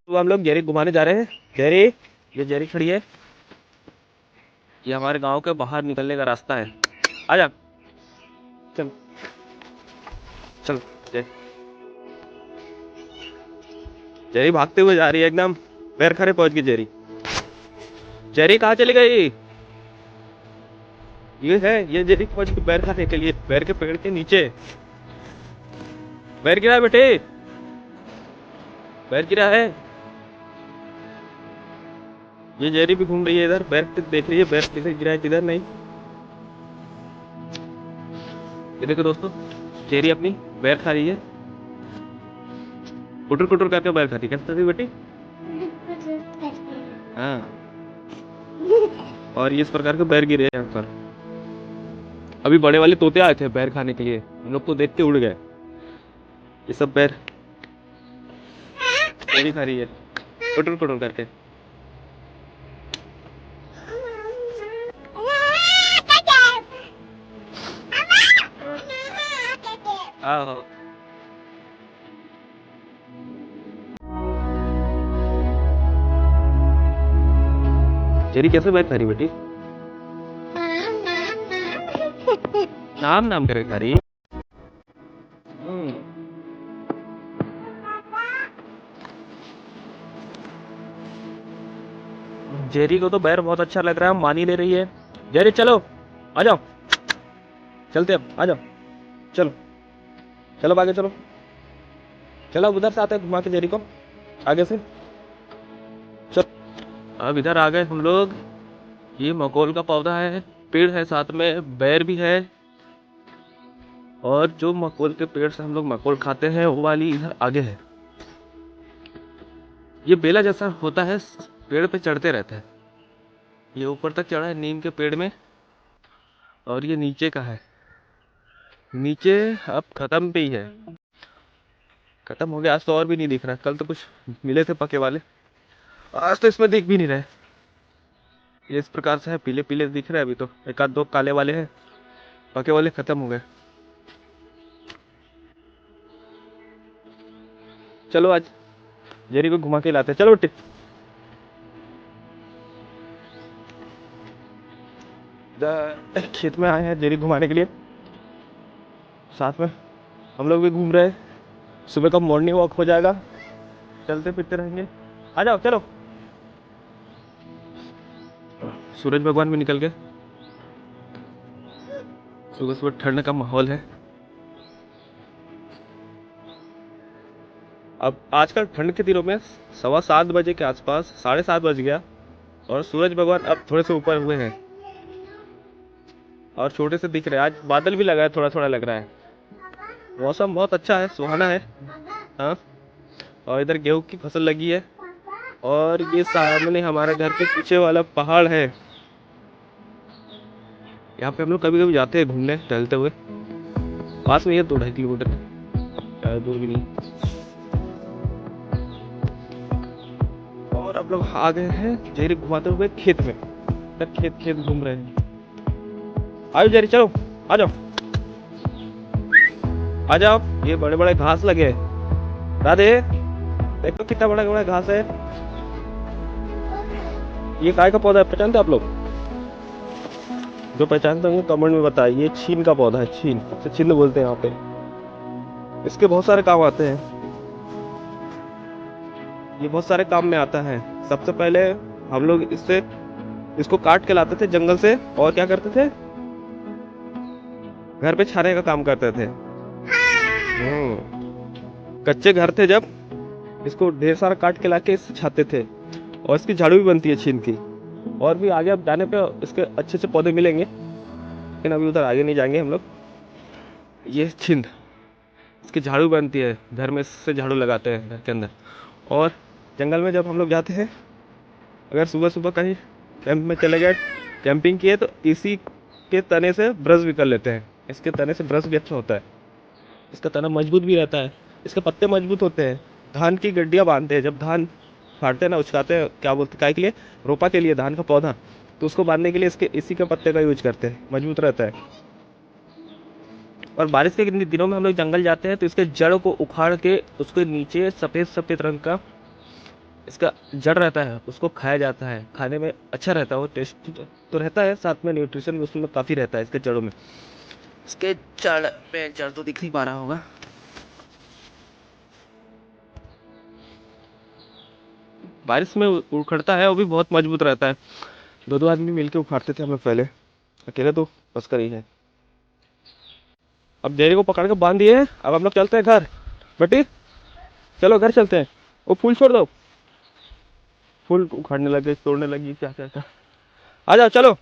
तो हम लोग जेरी घुमाने जा रहे हैं। जेरी, ये जेरी खड़ी है। ये हमारे गांव के बाहर निकलने का रास्ता है। आजा, चल चल। जेरी भागते हुए जा रही है एकदम। पैर खरे पहुंच गई जेरी। जेरी कहाँ चली गई? ये जेरी पहुंच गई पैर खाने के लिए। पैर के पेड़ के नीचे पैर गिरा है बेटे, पैर गिरा है। ये जेरी भी घूम रही है इधर, पैर देख रही है पैर किधर गिरा है किधर नहीं। ये देखो दोस्तों, जेरी अपनी पैर खा रही है। कुटर कुटर करके पैर खाती है। कैसे बेटी? हाँ, और ये इस प्रकार के पैर गिरे हैं यहाँ पर। अभी बड़े वाले तोते आए थे पैर खाने के लिए, हम लोग को देख के उड़ गए। ये सब पैर जेरी खा रही है कुटर कुटर करके। हाँ, जेरी कैसे पैर खा रही बेटी? नाम नाम करे खा रही। जेरी को तो बैर बहुत अच्छा लग रहा है, मान ही ले रही है। जेरी चलो, आ जाओ, चलते अब, आ जाओ, चलो चलो आगे चलो। चलो उधर से आते हैं घुमा के जेरी को आगे से। चल, अब इधर आ गए हम लोग। ये मकोल का पौधा है, पेड़ है, साथ में बैर भी है। और जो मकोल के पेड़ से हम लोग मकोल खाते हैं वो वाली इधर आगे है। ये बेला जैसा होता है, पेड़ पे चढ़ते रहता है। ये ऊपर तक चढ़ा है नीम के पेड़ में, और ये नीचे का है। नीचे अब खत्म पे ही है, खत्म हो गया। आज तो और भी नहीं दिख रहा, कल तो कुछ मिले थे पके वाले, आज तो इसमें दिख भी नहीं रहे। ये इस प्रकार से है, पीले पीले दिख रहे हैं। अभी तो एक आध दो काले वाले हैं, पके वाले खत्म हो गए। चलो आज जेरी को घुमा के लाते हैं, चलो बेटे। खेत में आए हैं जेरी घुमाने के लिए, साथ में हम लोग भी घूम रहे हैं। सुबह का मॉर्निंग वॉक हो जाएगा, चलते फिरते रहेंगे। आ जाओ चलो। सूरज भगवान भी निकल गए। सुबह सुबह ठंड का माहौल है। अब आजकल ठंड के दिनों में 7:15 बजे के आसपास, 7:30 बज गया, और सूरज भगवान अब थोड़े से ऊपर हुए हैं और छोटे से दिख रहे हैं। आज बादल भी लगा है, थोड़ा थोड़ा लग रहा है। मौसम बहुत अच्छा है, सुहाना है। हाँ, और इधर गेहूं की फसल लगी है, और ये सामने हमारे घर के पीछे वाला पहाड़ है। यहाँ पे हम लोग कभी कभी जाते हैं घूमने टहलते हुए। पास में ये 2-2.5 किलोमीटर, ज़्यादा दूर भी नहीं। और अब लोग आ गए हैं जेरी घुमाते हुए खेत में। खेत खेत घूम रहे हैं। आओ जेरी चलो, आ जाओ आ जाओ। ये बड़े बड़े घास लगे हैं। राधे, देखो कितना बड़ा बड़ा घास है। ये काय का पौधा है, पहचानते आप लोग? जो पहचानते होंगे कमेंट में बताइए। ये छीन का पौधा है, छीन, इसे छिंद बोलते हैं यहाँ पे। इसके बहुत सारे काम आते हैं, ये बहुत सारे काम में आता है। सबसे पहले हम लोग इसको काट के लाते थे जंगल से, और क्या करते थे, घर पे छाने का काम करते थे। कच्चे घर थे जब, इसको ढेर सारा काट के लाके इससे छाते थे, और इसकी झाड़ू भी बनती है छीन की। और भी आगे अब जाने पे इसके अच्छे अच्छे पौधे मिलेंगे, लेकिन अभी उधर आगे नहीं जाएंगे हम लोग। ये छिंद, इसकी झाड़ू बनती है, घर में इससे झाड़ू लगाते हैं घर के अंदर। और जंगल में जब हम लोग जाते हैं, अगर सुबह सुबह कहीं कैंप में चले गए, कैंपिंग किए, तो इसी के तने से ब्रश भी कर लेते हैं। इसके तने से ब्रश भी अच्छा होता है, इसका तना मजबूत भी रहता है, इसके पत्ते मजबूत होते हैं। धान की गड्डियाँ बांधते हैं, जब धान फाड़ते हैं ना, उचकाते हैं, क्या बोलते हैं, काय के लिए, रोपा के लिए, धान का पौधा, तो उसको बांधने के लिए इसी के पत्ते का यूज करते हैं, मजबूत रहता है। और बारिश के दिनों में हम लोग जंगल जाते हैं, तो इसके जड़ को उखाड़ के उसके नीचे सफ़ेद सफ़ेद रंग का इसका जड़ रहता है उसको खाया जाता है, खाने में अच्छा रहता है, वो टेस्ट तो रहता है, साथ में न्यूट्रिशन भी उसमें काफ़ी रहता है इसके जड़ों में। इसके जड़ तो दिख नहीं पा रहा होगा, बारिश में उखड़ता है, वो भी बहुत मजबूत रहता है। दो दो आदमी मिलके उखाड़ते थे हम लोग पहले, अकेले तो बस कर ही है। अब डेरे को पकड़ के बांध दिए, अब हम लोग चलते हैं घर। बेटी चलो घर चलते हैं। वो फूल छोड़ दो, फूल उखाड़ने लगे, तोड़ने लगी, क्या क्या क्या। आ जाओ चलो।